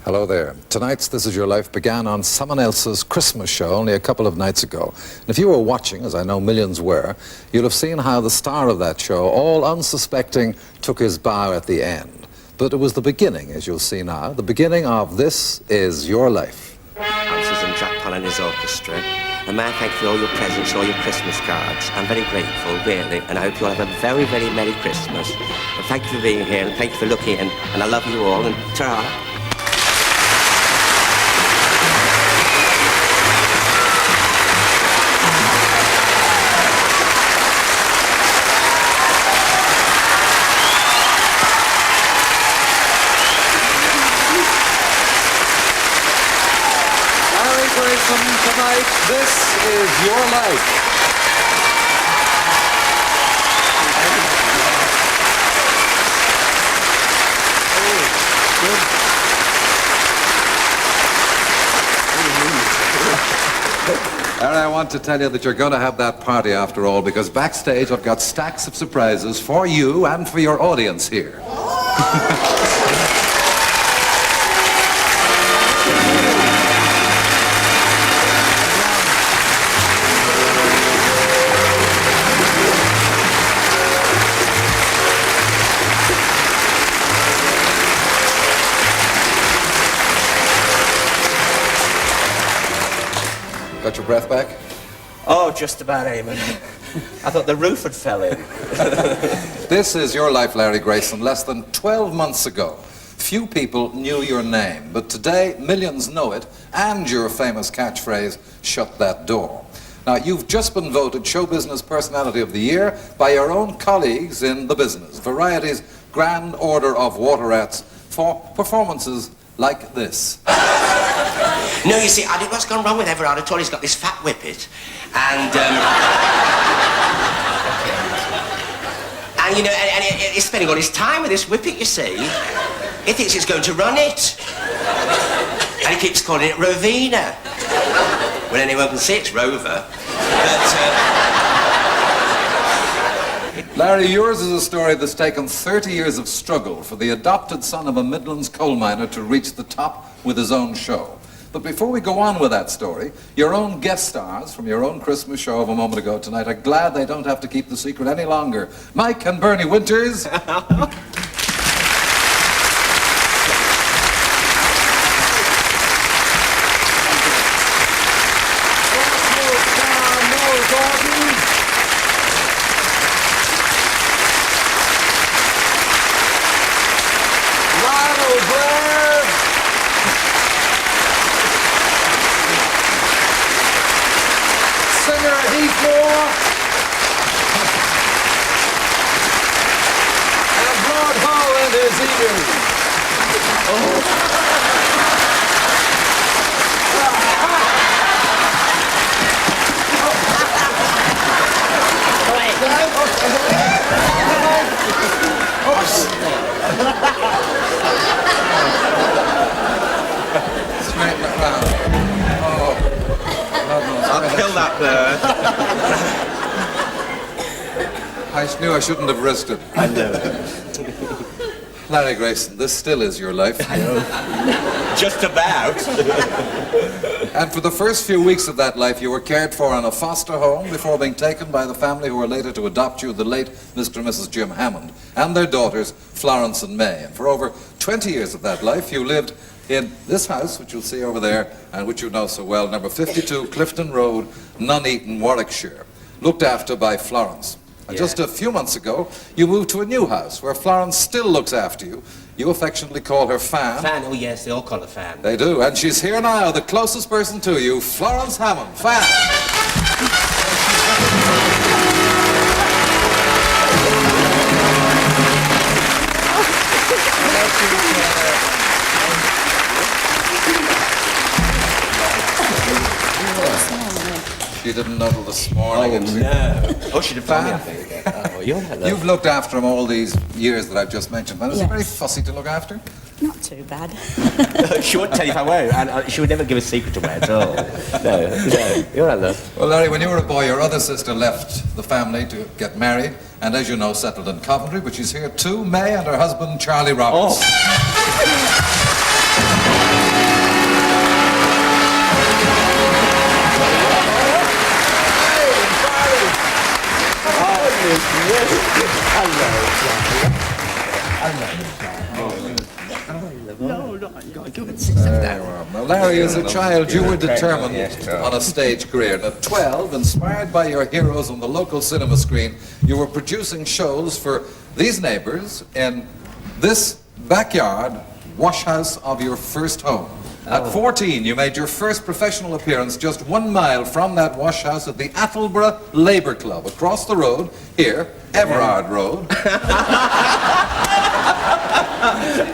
Hello there. Tonight's This Is Your Life began on someone else's Christmas show only a couple of nights ago. And if you were watching, as I know millions were, you'll have seen how the star of that show, all unsuspecting, took his bow at the end. But it was the beginning, as you'll see now, the beginning of This Is Your Life. Francis and Jack Paul and his orchestra. And may I thank you for all your presents, all your Christmas cards. I'm very grateful, really, and I hope you all have a very, very Merry Christmas. And thank you for being here, and thank you for looking, and I love you all, and ta-ra. Grayson, tonight, This Is Your Life. Larry, I want to tell you that you're going to have that party after all, because backstage I've got stacks of surprises for you and for your audience here. Got your breath back? Oh, just about, Eamon. I thought the roof had fell in. This Is Your Life, Larry Grayson. Less than 12 months ago, few people knew your name, but today millions know it, and your famous catchphrase, "Shut that door." Now, you've just been voted Show Business Personality of the Year by your own colleagues in the business, Variety's Grand Order of Water Rats, for performances like this. No, you see, I think what's gone wrong with Everard at all, he's got this fat whippet, and you know, and he's spending all his time with this whippet, you see. He thinks he's going to run it. And he keeps calling it Rovina. Well, anyone can see it's Rover. But, Larry, yours is a story that's taken 30 years of struggle for the adopted son of a Midlands coal miner to reach the top with his own show. But before we go on with that story, your own guest stars from your own Christmas show of a moment ago tonight are glad they don't have to keep the secret any longer. Mike and Bernie Winters. I'll kill that bird. I knew I shouldn't have risked it. I know. Larry Grayson, this still is your life. I know. Just about. And for the first few weeks of that life, you were cared for in a foster home before being taken by the family who were later to adopt you, the late Mr. and Mrs. Jim Hammond, and their daughters, Florence and May. And for over 20 years of that life, you lived in this house, which you'll see over there, and which you know so well, number 52 Clifton Road, Nuneaton, Warwickshire, looked after by Florence. And just a few months ago, you moved to a new house where Florence still looks after you. You affectionately call her Fan. Fan, oh yes, they all call her Fan. They do, and she's here now, the closest person to you, Florence Hammond. Fan. She didn't know till this morning. Oh, no. Oh, she didn't find me, I think. Oh, you're hello. You've looked after him all these years that I've just mentioned. And is he very fussy to look after? Not too bad. She wouldn't tell you if I were, and she would never give a secret away at all. No, you're hello. Well, Larry, when you were a boy, your other sister left the family to get married, and as you know, settled in Coventry, but she's here too, May, and her husband, Charlie Roberts. Oh. Now, Larry, as a child, you were determined on a stage career. And at 12, inspired by your heroes on the local cinema screen, you were producing shows for these neighbors in this backyard wash house of your first home. At 14, you made your first professional appearance just 1 mile from that wash house at the Attleborough Labour Club, across the road, here, Everard Road.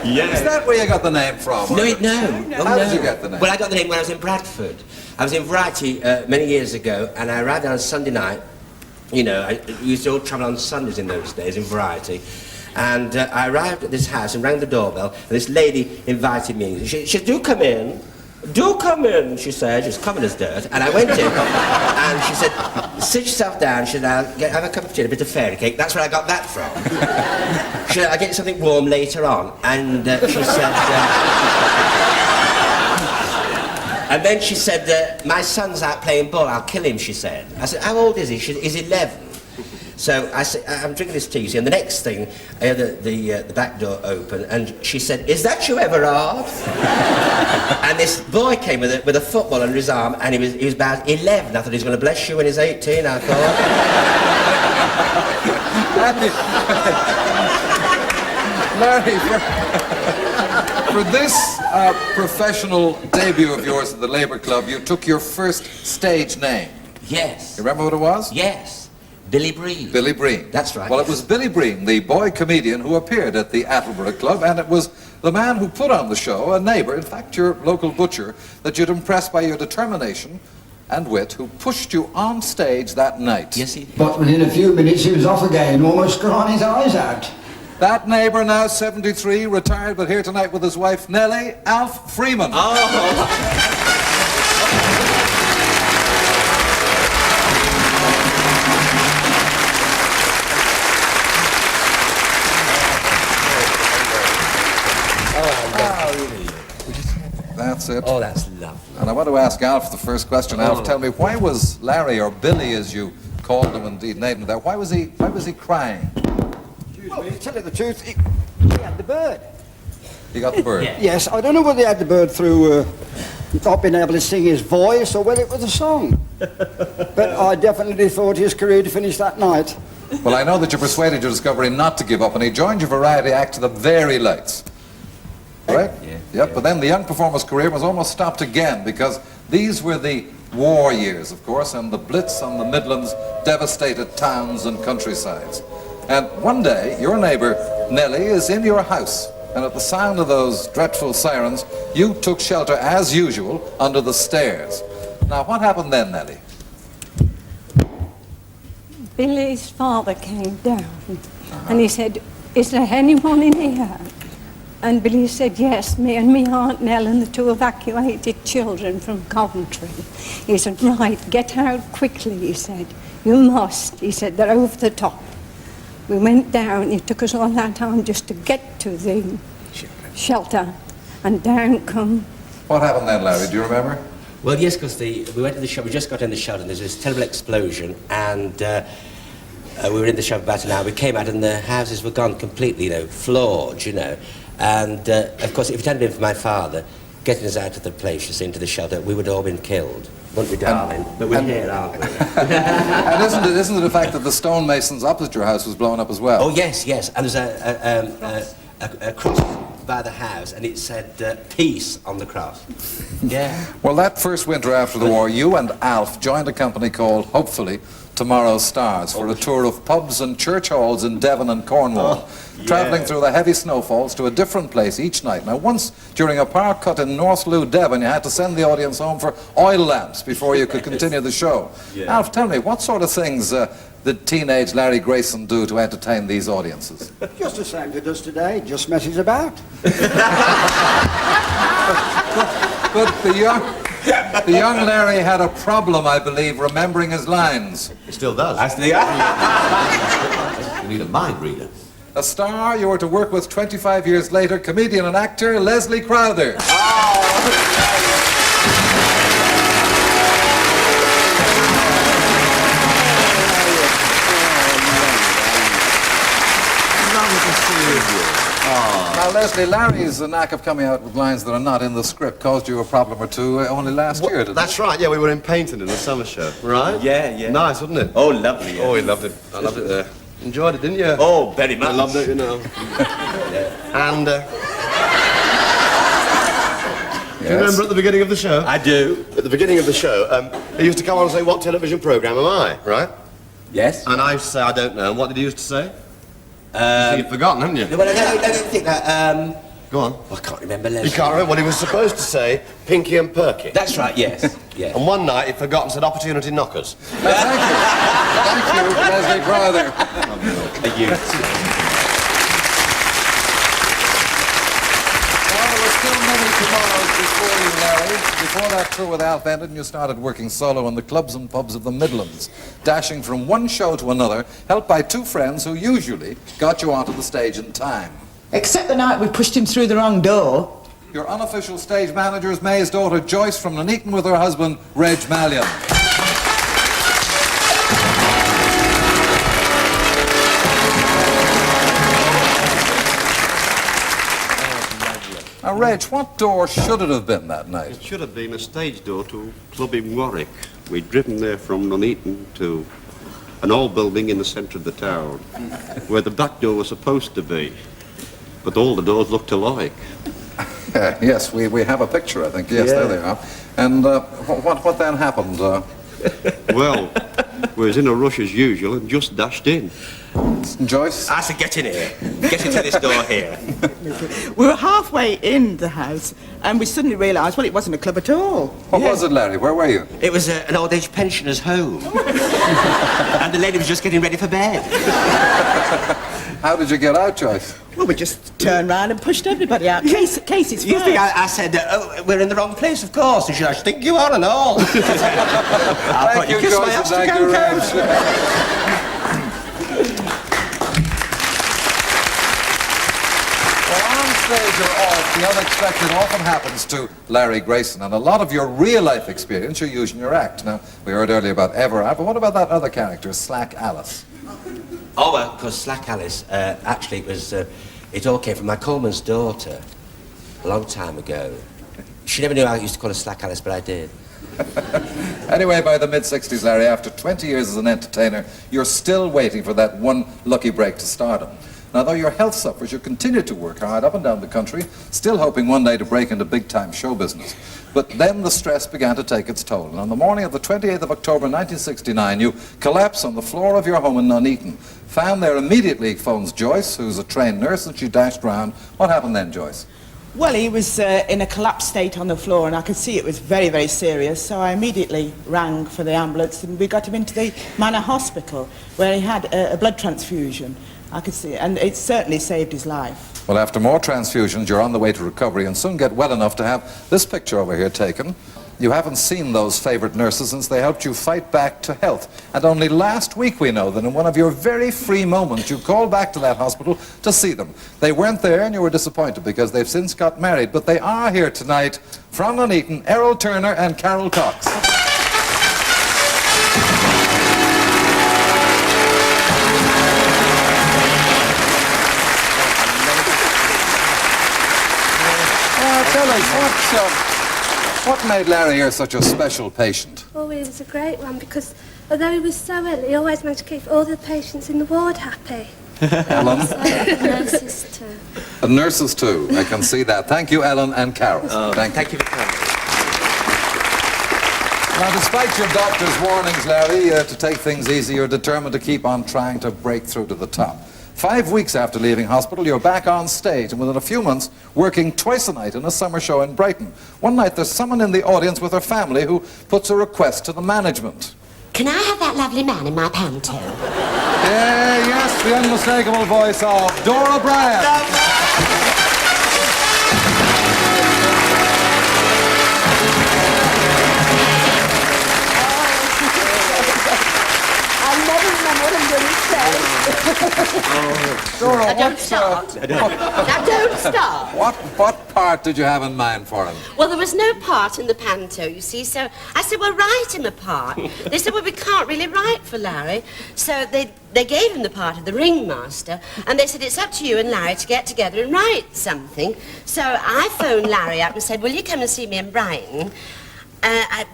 Yeah. Is that where you got the name from? No. How did you get the name? Well, I got the name when I was in Bradford. I was in Variety many years ago, and I arrived on Sunday night. You know, we used to all travel on Sundays in those days in Variety. And I arrived at this house and rang the doorbell, and this lady invited me. She said, do come in, she said. She was common as dirt. And I went in, and she said, sit yourself down. She said, have a cup of tea and a bit of fairy cake. That's where I got that from. She said, I'll get you something warm later on. And she said... and then she said, my son's out playing ball, I'll kill him, she said. I said, how old is he? She said, he's 11. So I said, I'm drinking this tea, you see, and the next thing, I heard the back door open, and she said, is that you, Everard? And this boy came with a football under his arm, and he was about 11. I thought he was going to bless you when he's 18, I thought. Larry, for this professional debut of yours at the Labour Club, you took your first stage name. Yes. You remember what it was? Yes. Billy Breen. Billy Breen. That's right. Well, it was Billy Breen, the boy comedian who appeared at the Attleborough Club, and it was the man who put on the show, a neighbour, in fact your local butcher, that you'd impressed by your determination and wit, who pushed you on stage that night. Yes, he did. But within a few minutes he was off again, almost crying his eyes out. That neighbour, now 73, retired, but here tonight with his wife Nellie, Alf Freeman. Oh. That's it. Oh, that's lovely. And I want to ask Alf the first question. Alf, tell me, why was Larry, or Billy as you called him, indeed named him that, why was he crying? Well, to tell you the truth, he had the bird. He got the bird. Yeah. Yes, I don't know whether he had the bird through not being able to sing his voice or whether it was a song. But I definitely thought his career had finished that night. Well, I know that you persuaded your discovery not to give up, and he joined your variety act to the very lights. Right? Yeah. Yep, but then the young performer's career was almost stopped again, because these were the war years, of course, and the Blitz on the Midlands devastated towns and countrysides. And one day, your neighbour, Nellie, is in your house, and at the sound of those dreadful sirens, you took shelter, as usual, under the stairs. Now, what happened then, Nellie? Billy's father came down and he said, is there anyone in here? And Billy said, yes, me and me Aunt Nell and the two evacuated children from Coventry. He said, right, get out quickly, he said. You must. He said, they're over the top. We went down, it took us all that time just to get to the shelter. And down come... What happened then, Larry? Do you remember? Well, yes, because we went to the shop, we just got in the shelter, and there's this terrible explosion, and we were in the shop about an hour. We came out, and the houses were gone completely, floored, And, of course, if it hadn't been for my father getting us out of the place, into the shelter, we would have all been killed. Wouldn't we, darling? But we're here, aren't we? And isn't it a fact that the stonemasons opposite your house was blown up as well? Oh, yes. And there's a cross by the house, and it said, peace on the cross. Yeah. Well, that first winter after the war, you and Alf joined a company called, hopefully, Tomorrow's Stars for a tour of pubs and church halls in Devon and Cornwall, travelling through the heavy snowfalls to a different place each night. Now, once during a park cut in North Loo, Devon, you had to send the audience home for oil lamps before you could continue the show. Yeah. Alf, tell me, what sort of things did teenage Larry Grayson do to entertain these audiences? Just the same as he does today, just messes about. But the young Larry had a problem, I believe, remembering his lines. He still does. You need a mind reader. A star you were to work with 25 years later, comedian and actor Leslie Crowther. Now, Leslie, Larry's knack of coming out with lines that are not in the script caused you a problem or two only last year, didn't That's right, yeah, we were in Paynton in the summer show, right? Yeah. Nice, wasn't it? Oh, lovely. Oh, we loved it. I loved it there. Enjoyed it, didn't you? Oh, very much. I loved it, you know. And, do you remember at the beginning of the show? I do. At the beginning of the show, he used to come on and say, what television programme am I, right? Yes. And I used to say, I don't know. And what did he used to say? You've forgotten, haven't you? Well, I don't think that, Go on. I can't remember, Leslie. You can't remember what he was supposed to say, Pinky and Perky. That's right, yes. Yeah. And one night he forgot and said opportunity knockers. Thank you, Leslie Crowther. Thank you. Well, there were still many tomorrows before you, Larry. Before that tour with Alf ended, you started working solo in the clubs and pubs of the Midlands, dashing from one show to another, helped by two friends who usually got you onto the stage in time. Except the night we pushed him through the wrong door. Your unofficial stage manager is May's daughter, Joyce, from Nuneaton, with her husband, Reg Mallion. Now, Reg, what door should it have been that night? It should have been a stage door to club in Warwick. We'd driven there from Nuneaton to an old building in the centre of the town, where the back door was supposed to be. But all the doors looked alike. Yes, we have a picture, I think. Yes, Yeah. there they are. And what then happened? Well, we was in a rush as usual and just dashed in. Joyce? I said, get in here. Get into this door here. We were halfway in the house and we suddenly realised, well, it wasn't a club at all. What was it, Larry? Where were you? It was an old age pensioner's home. And the lady was just getting ready for bed. How did you get out, Joyce? Well, we just turned round and pushed everybody out. Casey's first. You think I said, oh, we're in the wrong place, of course. And she said, I think you are and all. Thank you, kiss my Joyce, ass and to thank you, Can-Can. Reg. Well, on stage or off, the unexpected often happens to Larry Grayson, and a lot of your real-life experience you use in your act. Now, we heard earlier about Everard, but what about that other character, Slack Alice? Oh, well, because Slack Alice, actually, it all came from my Coleman's daughter a long time ago. She never knew I used to call her Slack Alice, but I did. Anyway, by the mid-60s, Larry, after 20 years as an entertainer, you're still waiting for that one lucky break to stardom. Now, though your health suffers, you continue to work hard up and down the country, still hoping one day to break into big-time show business. But then the stress began to take its toll, and on the morning of the 28th of October 1969, you collapse on the floor of your home in Nuneaton. Found there immediately phones Joyce, who's a trained nurse, and she dashed round. What happened then, Joyce? Well, he was in a collapsed state on the floor and I could see it was very, very serious, so I immediately rang for the ambulance and we got him into the Manor Hospital where he had a blood transfusion. I could see it, and it certainly saved his life. Well, after more transfusions, you're on the way to recovery and soon get well enough to have this picture over here taken. You haven't seen those favourite nurses since they helped you fight back to health. And only last week we know that in one of your very free moments you called back to that hospital to see them. They weren't there and you were disappointed because they've since got married, but they are here tonight from Nuneaton, Errol Turner and Carol Cox. Tell us, what made Larry here such a special patient? Oh, he was a great one because although he was so ill, he always managed to keep all the patients in the ward happy. Ellen? So, nurses too. And nurses too, I can see that. Thank you, Ellen and Carol. Thank you for coming. Now, despite your doctor's warnings, Larry, to take things easy, you're determined to keep on trying to break through to the top. 5 weeks after leaving hospital, you're back on stage, and within a few months, working twice a night in a summer show in Brighton. One night, there's someone in the audience with her family who puts a request to the management. Can I have that lovely man in my panto? Yes, the unmistakable voice of Dora Bryant. I never remember what I'm going to say. Dora, Now don't start. Now don't start. what part did you have in mind for him? Well, there was no part in the panto, you see, so I said, well, write him a part. They said, well, we can't really write for Larry. So they gave him the part of the ringmaster, and they said, it's up to you and Larry to get together and write something. So I phoned Larry up and said, will you come and see me in Brighton?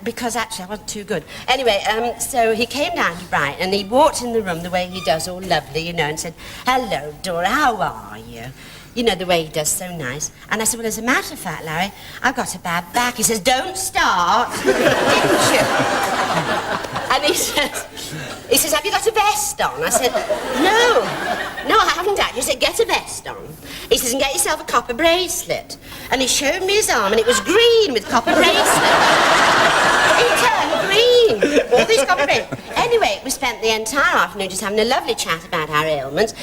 Because actually I wasn't too good. Anyway, so he came down to Brighton and he walked in the room the way he does, all lovely, you know, and said, hello, Dora, how are you? You know, the way he does, so nice. And I said, well, as a matter of fact, Larry, I've got a bad back. He says, don't start, didn't you? And he says, have you got a vest on? I said, no, I haven't actually. He said, get a vest on. He says, and get yourself a copper bracelet. And he showed me his arm, and it was green with copper bracelet. He turned green. All these copper bracelets. Anyway, we spent the entire afternoon just having a lovely chat about our ailments.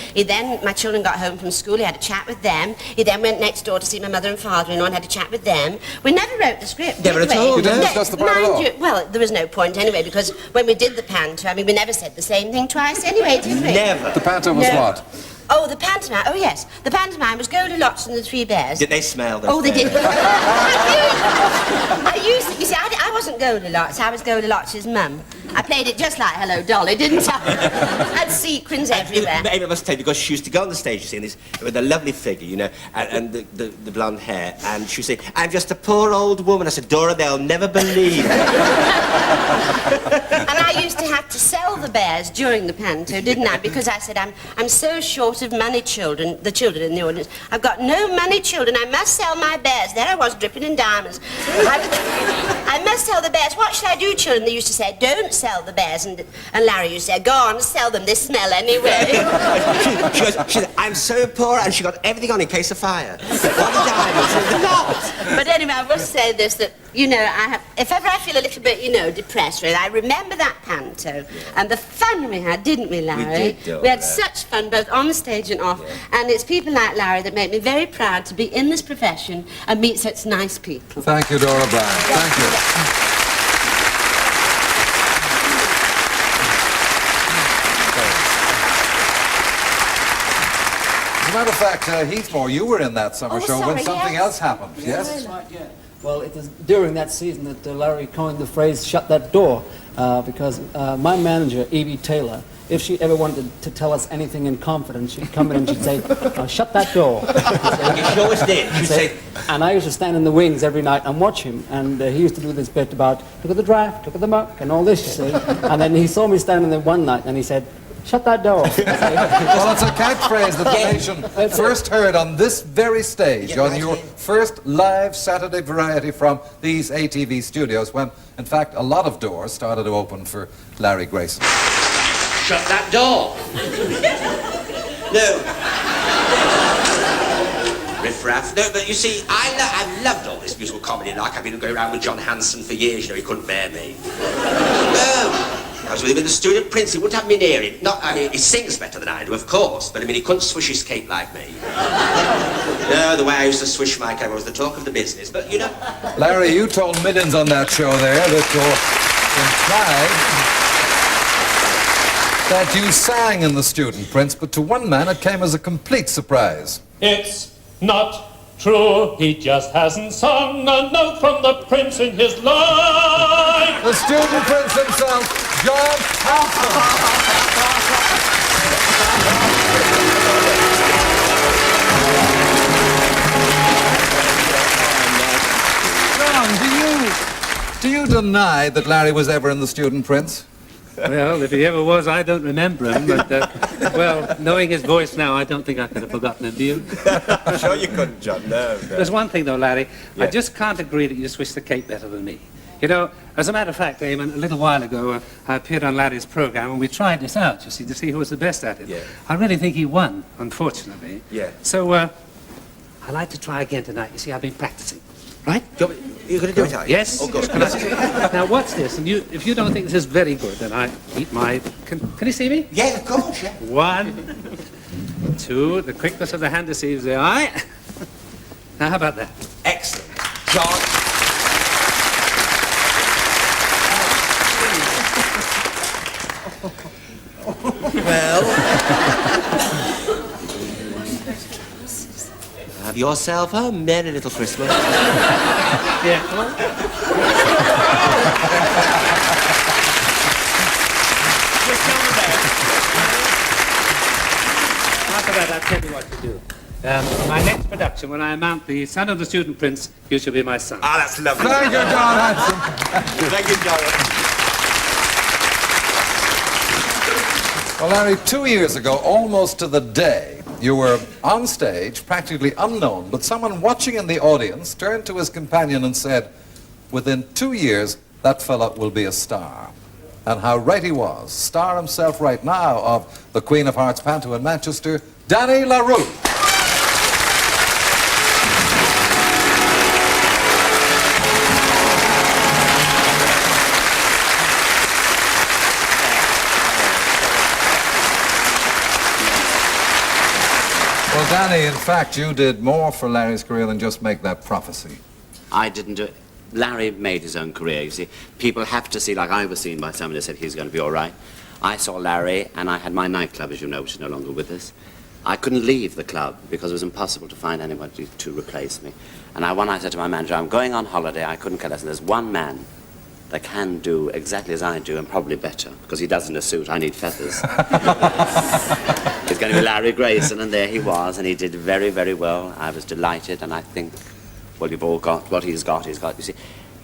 My children got home from school, he had a chat with them. He then went next door to see my mother and father-in-law and had a chat with them. We never wrote the script. Never at all. You didn't discuss the part at all? Well, there was no point anyway, because when we did the panto, I mean, we never said the same thing twice anyway, did we? Never. The panto was No. what? Oh, the pantomime. Oh, yes. The pantomime was Goldilocks and the Three Bears. Did they smell those Oh, they did. bears? I used to, you see, I wasn't Goldilocks. I was Goldilocks' mum. I played it just like Hello, Dolly, didn't I? Had sequins everywhere. Maybe I must tell you, because she used to go on the stage, you see, with a lovely figure, you know, and the blonde hair, and she would say, I'm just a poor old woman. I said, Dora, they'll never believe it. And I used to have to sell the bears during the panto, didn't I? Because I said, I'm so short of money, children, the children in the audience. I've got no money, children. I must sell my bears. There I was, dripping in diamonds. I must sell the bears. What should I do, children? They used to say, don't sell the bears. And Larry used to say, go on, sell them. They smell anyway. she said, I'm so poor, and she got everything on in case of fire. All the diamonds and the knots. But anyway, I must say this, that, you know, if ever I feel a little bit, you know, depressed, really, I remember that panto and the fun we had, didn't we, Larry? We did, We had such fun, both on the stage and off. Yeah. And it's people like Larry that make me very proud to be in this profession and meet such nice people. Thank you, Dora Bryan. Thank you. As a matter of fact, Heathmore, you were in that summer show when something else happened, yes? That's right, yeah. Well, it was during that season that Larry coined the phrase, shut that door, because my manager, Evie Taylor, if she ever wanted to tell us anything in confidence, she'd come in and she'd say, shut that door. You always did. She'd say, and I used to stand in the wings every night and watch him, and he used to do this bit about, look at the draft, look at the muck, and all this, you see. And then he saw me standing there one night, and he said, shut that door. Well, it's a catchphrase that the nation first heard on this very stage, on your first live Saturday variety from these ATV studios, when, in fact, a lot of doors started to open for Larry Grayson. shut that door. No. Riff-raff. No, but you see, I've loved all this musical comedy. Like, I've been going around with John Hanson for years, you know, he couldn't bear me. No. I was with him in the Student Prince, he wouldn't have me near him. Not, I mean, he sings better than I do, of course, but I mean, he couldn't swish his cape like me. No, the way I used to swish my cape was the talk of the business, but, you know... Larry, you told millions on that show there that you're implied that you sang in the Student Prince, but to one man it came as a complete surprise. It's not true, he just hasn't sung a note from the prince in his life. The Student Prince himself, John Hanson. John, do you deny that Larry was ever in the Student Prince? Well, if he ever was, I don't remember him, but, well, knowing his voice now, I don't think I could have forgotten him, do you? I'm sure you couldn't, John, no. There's one thing, though, Larry. Yeah. I just can't agree that you swish the cape better than me. You know, as a matter of fact, Eamon, a little while ago, I appeared on Larry's program, and we tried this out, you see, to see who was the best at it. Yeah. I really think he won, unfortunately. Yeah. So, I'd like to try again tonight. You see, I've been practicing. Right? You're going to do it, are you? Yes. Oh, good. Now, watch this. And if you don't think this is very good, then I eat my... Can you see me? Yeah, of course, yeah. 1, 2, the quickness of the hand deceives the eye. Now, how about that? Excellent. John. Well. Have yourself a merry little Christmas. Yeah, come on. After that, I'll tell you what to do. My next production, when I mount the son of the student prince, you shall be my son. Ah, that's lovely. Thank you, John Hanson. Thank you, John. Well, Larry, 2 years ago, almost to the day, you were on stage, practically unknown, but someone watching in the audience turned to his companion and said, within 2 years, that fella will be a star. And how right he was. Star himself right now of the Queen of Hearts panto in Manchester, Danny LaRue. Well, Danny, in fact, you did more for Larry's career than just make that prophecy. I didn't do it. Larry made his own career, you see. People have to see, like I was seen by somebody who said he's going to be all right. I saw Larry, and I had my nightclub, as you know, which is no longer with us. I couldn't leave the club because it was impossible to find anybody to replace me. And one night I said to my manager, I'm going on holiday, I couldn't care less. And there's one man that can do exactly as I do, and probably better, because he does in a suit, I need feathers. It's going to be Larry Grayson, and there he was, and he did very, very well. I was delighted, and I think, well, you've all got what he's got. You see,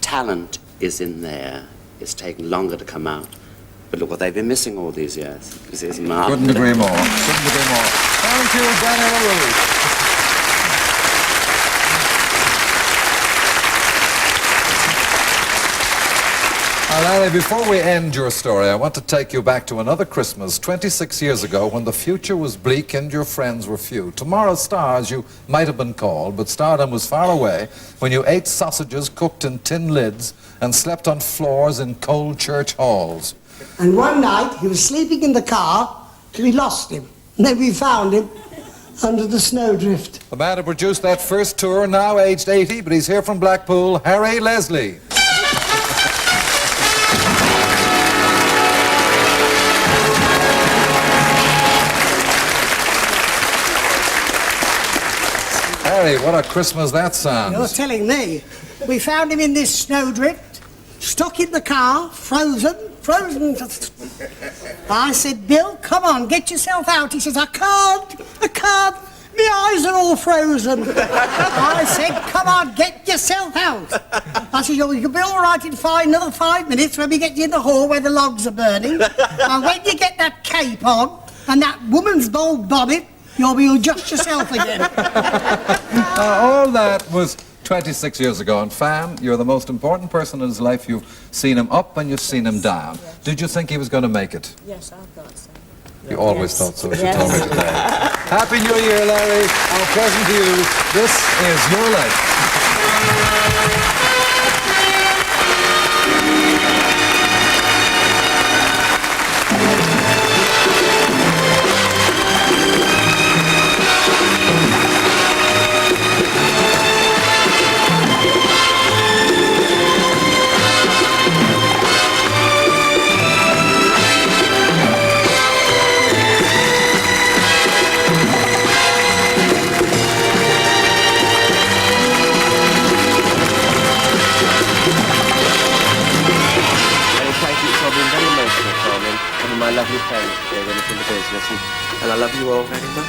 talent is in there. It's taken longer to come out. But look what they've been missing all these years. This is marvelous. Couldn't agree more. Couldn't agree more. Thank you, Danny LaRue. Larry, before we end your story, I want to take you back to another Christmas 26 years ago when the future was bleak and your friends were few. Tomorrow's stars you might have been called, but stardom was far away when you ate sausages cooked in tin lids and slept on floors in cold church halls. And one night he was sleeping in the car till we lost him. And then we found him under the snowdrift. The man who produced that first tour, now aged 80, but he's here from Blackpool, Harry Leslie. Harry, what a Christmas that sounds. You're telling me. We found him in this snowdrift, stuck in the car, frozen. I said, Bill, come on, get yourself out. He says, I can't. My eyes are all frozen. I said, come on, get yourself out. I said, you'll be all right in another 5 minutes when we get you in the hall where the logs are burning. And when you get that cape on and that woman's bold bonnet, you'll be just yourself again. All that was 26 years ago, and Fam, you're the most important person in his life. You've seen him up and you've seen him down. Yes. Did you think he was going to make it? Yes, I thought so. You always thought so, as you told me today. Happy New Year, Larry. Our present to you. This is your life. My lovely friends, they're in the business, and I love you all very much.